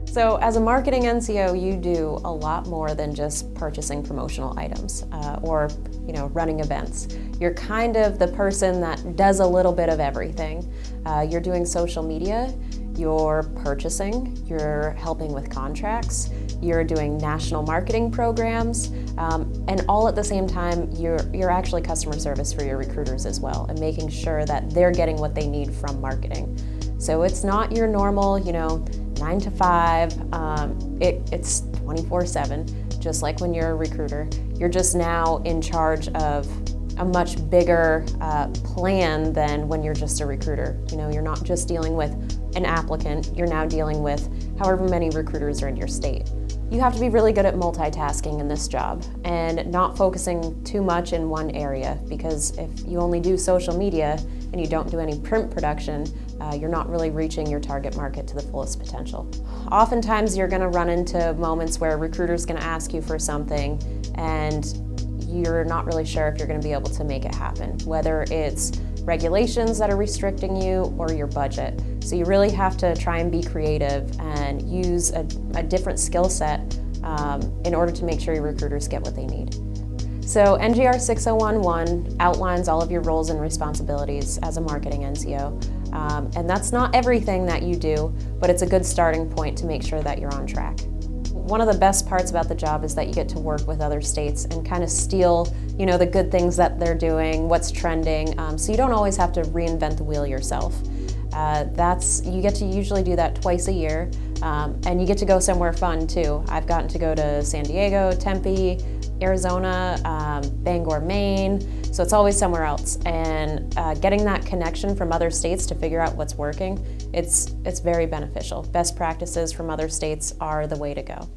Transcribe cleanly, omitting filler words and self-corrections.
So as a marketing NCO, you do a lot more than just purchasing promotional items or running events. You're kind of the person that does a little bit of everything. You're doing social media, you're purchasing, you're helping with contracts, you're doing national marketing programs, and all at the same time, you're actually customer service for your recruiters as well, and making sure that they're getting what they need from marketing. So it's not your normal, 9 to 5, it's 24/7, just like when you're a recruiter. You're just now in charge of a much bigger plan than when you're just a recruiter. You're not just dealing with an applicant, you're now dealing with however many recruiters are in your state. You have to be really good at multitasking in this job and not focusing too much in one area, because if you only do social media and you don't do any print production, you're not really reaching your target market to the fullest potential. Oftentimes you're going to run into moments where a recruiter's going to ask you for something and you're not really sure if you're going to be able to make it happen, whether it's regulations that are restricting you or your budget. So you really have to try and be creative and use a different skill set in order to make sure your recruiters get what they need. So NGR 6011 outlines all of your roles and responsibilities as a marketing NCO. And that's not everything that you do, but it's a good starting point to make sure that you're on track. One of the best parts about the job is that you get to work with other states and kind of steal, the good things that they're doing, what's trending, so you don't always have to reinvent the wheel yourself. You get to usually do that twice a year, and you get to go somewhere fun too. I've gotten to go to San Diego, Tempe, Arizona, Bangor, Maine, so it's always somewhere else. And getting that connection from other states to figure out what's working, it's very beneficial. Best practices from other states are the way to go.